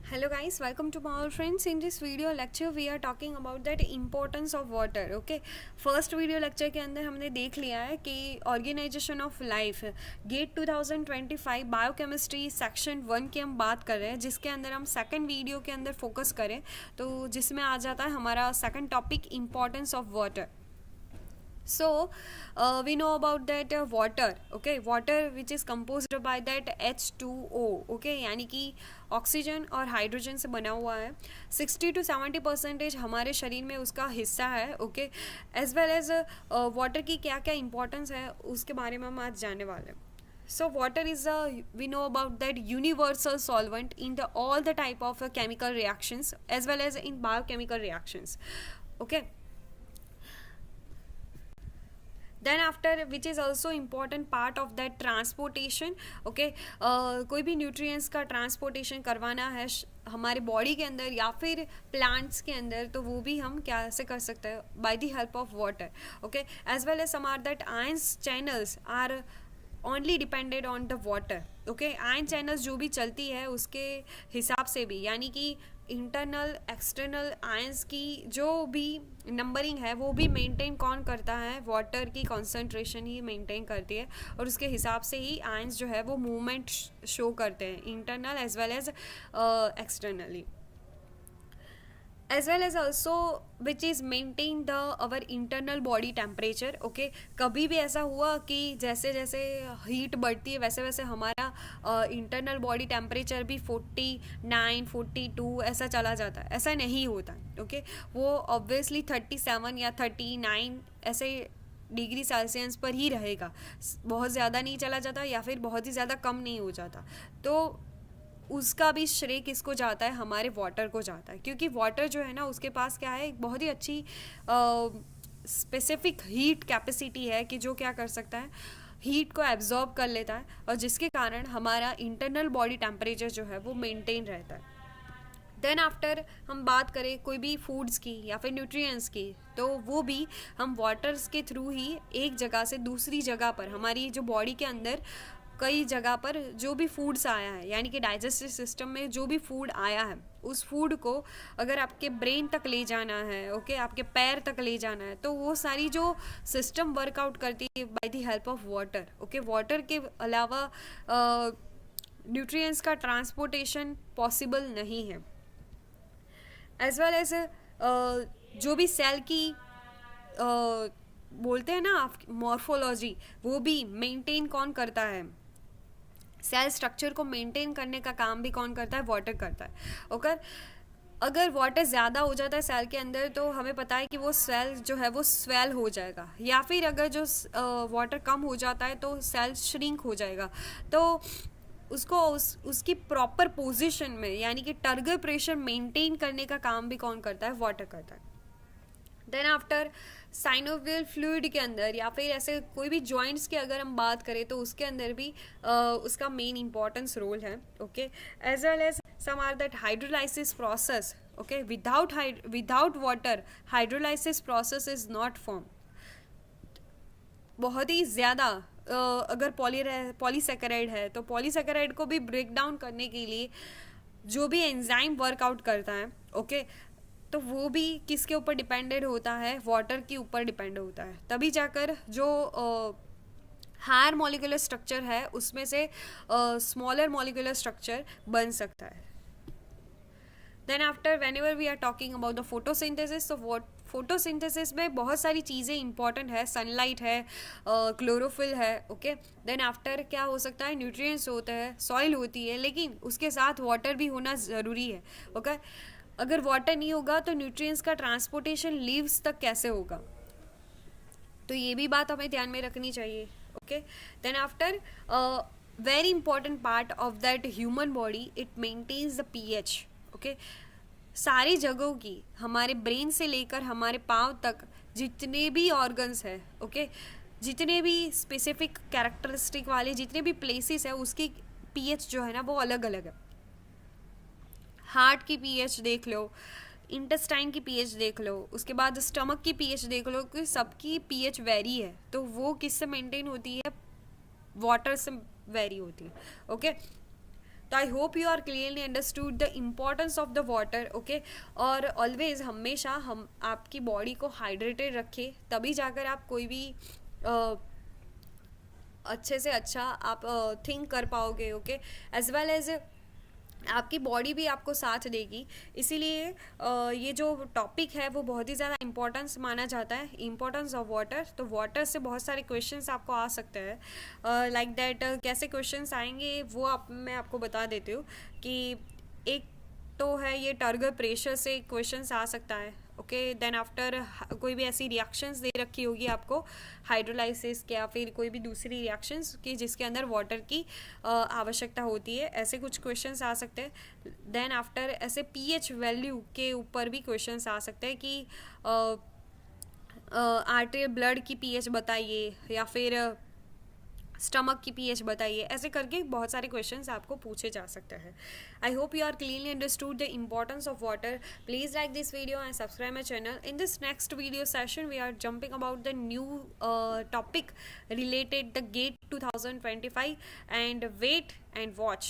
Hello guys, welcome to Power Friends. In this video lecture we are talking about that importance of water. Okay, first video lecture के अंदर हमने देख लिया है कि organisation of life GATE 2025 biochemistry section 1 की हम बात कर रहे हैं, जिसके अंदर हम सेकंड वीडियो के अंदर फोकस करें तो जिसमें आ जाता है हमारा second topic importance of water. So we know about that water. Okay, water which is composed by that H2O. Okay, यानी कि ऑक्सीजन और हाइड्रोजन से बना हुआ है. 60-70% हमारे शरीर में उसका हिस्सा है. Okay, as well as water की क्या क्या इंपॉर्टेंस है उसके बारे में हम आज जानने वाले हैं. So water is we know about that universal solvent in the all the type of chemical reactions as well as in biochemical reactions. Okay. Then after which is also important part of that transportation. Okay, कोई भी nutrients का transportation करवाना है हमारे body के अंदर या फिर प्लांट्स के अंदर, तो वो भी हम कैसे कर सकते हैं by the help of water. Okay, as well as some are that ions channels are only depended on the water. Okay, ion channels जो भी चलती है उसके हिसाब से भी, यानी कि इंटरनल एक्सटर्नल आयंस की जो भी नंबरिंग है वो भी मेंटेन कौन करता है, वाटर की कॉन्सेंट्रेशन ही मेंटेन करती है और उसके हिसाब से ही आयंस जो है वो मूवमेंट शो करते हैं internal as well as externally, as well as also which is maintain the our internal body temperature. Okay, कभी भी ऐसा हुआ कि जैसे जैसे हीट बढ़ती है वैसे वैसे हमारा इंटरनल बॉडी टेम्परेचर भी 49 42 ऐसा चला जाता है? ऐसा नहीं होता. ओके, वो ऑब्वियसली 37 या 39 ऐसे डिग्री सेल्सियस पर ही रहेगा. बहुत ज़्यादा नहीं चला जाता या फिर बहुत ही ज़्यादा कम नहीं हो जाता. तो उसका भी श्रेय किसको जाता है? हमारे वाटर को जाता है, क्योंकि वाटर जो है ना उसके पास क्या है, एक बहुत ही अच्छी स्पेसिफिक हीट कैपेसिटी है कि जो क्या कर सकता है, हीट को एब्जॉर्ब कर लेता है और जिसके कारण हमारा इंटरनल बॉडी टेम्परेचर जो है वो मेंटेन रहता है. देन आफ्टर हम बात करें कोई भी फूड्स की या फिर न्यूट्रिएंट्स की, तो वो भी हम वाटर्स के थ्रू ही एक जगह से दूसरी जगह पर हमारी जो बॉडी के अंदर कई जगह पर जो भी फूड्स आया है, यानी कि डाइजेस्टिव सिस्टम में जो भी फूड आया है उस फूड को अगर आपके ब्रेन तक ले जाना है, ओके, आपके पैर तक ले जाना है, तो वो सारी जो सिस्टम वर्कआउट करती है bye the help of water. Okay, water के अलावा न्यूट्रिएंट्स का ट्रांसपोर्टेशन पॉसिबल नहीं है. एज वेल एज जो भी सेल की बोलते हैं ना मॉर्फोलॉजी, वो भी मेंटेन कौन करता है? सेल स्ट्रक्चर को मेंटेन करने का काम भी कौन करता है? वाटर करता है. ओके, अगर वाटर ज़्यादा हो जाता है सेल के अंदर तो हमें पता है कि वो सेल जो है वो स्वेल हो जाएगा, या फिर अगर जो वाटर कम हो जाता है तो सेल श्रिंक हो जाएगा. तो उसको उसकी प्रॉपर पोजीशन में, यानी कि टर्गर प्रेशर मेंटेन करने का काम भी कौन करता है? वाटर करता है. देन आफ्टर साइनोवियल फ्लूइड के अंदर या फिर ऐसे कोई भी जॉइंट्स की अगर हम बात करें तो उसके अंदर भी उसका मेन इंपॉर्टेंस रोल है. Okay, as well as some are that hydrolysis process. Okay, without water hydrolysis process is not form. बहुत ही ज़्यादा अगर पॉलीसेकेराइड है तो पॉलीसेकेराइड को भी ब्रेक डाउन करने के लिए जो भी एंजाइम वर्कआउट करता है, ओके, तो वो भी किसके ऊपर डिपेंडेड होता है? वाटर के ऊपर डिपेंड होता है. तभी जाकर जो हायर मॉलिक्यूलर स्ट्रक्चर है उसमें से स्मॉलर मॉलिक्यूलर स्ट्रक्चर बन सकता है. Then after whenever we are talking about the photosynthesis, तो फोटोसिंथेसिस में बहुत सारी चीज़ें इंपॉर्टेंट है. सनलाइट है, क्लोरोफिल है. ओके, देन आफ्टर क्या हो सकता है? न्यूट्रिएंट्स होते हैं, सॉइल होती है, लेकिन उसके साथ वाटर भी होना ज़रूरी है. ओके, अगर वाटर नहीं होगा तो न्यूट्रिएंट्स का ट्रांसपोर्टेशन लीव्स तक कैसे होगा? तो ये भी बात हमें ध्यान में रखनी चाहिए. Okay, then after very important part of that human body, it maintains the pH. Okay, सारी जगहों की, हमारे ब्रेन से लेकर हमारे पाँव तक जितने भी ऑर्गन्स है, ओके, जितने भी स्पेसिफिक कैरेक्टरिस्टिक वाले जितने भी प्लेसेस है उसकी पीएच जो है ना वो अलग अलग है. हार्ट की पीएच देख लो, इंटेस्टाइन की पीएच देख लो, उसके बाद स्टमक की पीएच देख लो, कि सबकी पीएच वेरी है. तो वो किससे मेंटेन होती है? वाटर से वेरी होती है. ओके, तो I hope you are clearly understood the importance of the water, okay. और ऑलवेज हमेशा हम आपकी बॉडी को हाइड्रेटेड रखें, तभी जाकर आप कोई भी अच्छे से अच्छा आप थिंक कर पाओगे, ओके। एज वेल एज आपकी बॉडी भी आपको साथ देगी। इसीलिए ये जो टॉपिक है वो बहुत ही ज़्यादा इम्पोर्टेंस माना जाता है, इम्पोर्टेंस ऑफ वाटर। तो वाटर से बहुत सारे क्वेश्चंस आपको आ सकते हैं, लाइक दैट कैसे क्वेश्चंस आएंगे वो मैं आपको बता देती हूँ कि एक तो है ये टर्गर प्रेशर से क्वेश्चंस आ सकता है, ओके। देन आफ्टर कोई भी ऐसी रिएक्शंस दे रखी होगी आपको हाइड्रोलाइसिस के या फिर कोई भी दूसरी रिएक्शंस की जिसके अंदर वाटर की आवश्यकता होती है, ऐसे कुछ क्वेश्चंस आ सकते हैं। देन आफ्टर ऐसे पीएच वैल्यू के ऊपर भी क्वेश्चंस आ सकते हैं कि आर्टरी ब्लड की पीएच बताइए या फिर स्टमक की पीएच बताइए, ऐसे करके बहुत सारे क्वेश्चंस आपको पूछे जा सकते हैं। I hope you are clearly understood the importance of water. Please like this video and subscribe my channel. In this next video session we are jumping about the new topic related the GATE 2025 and wait and watch.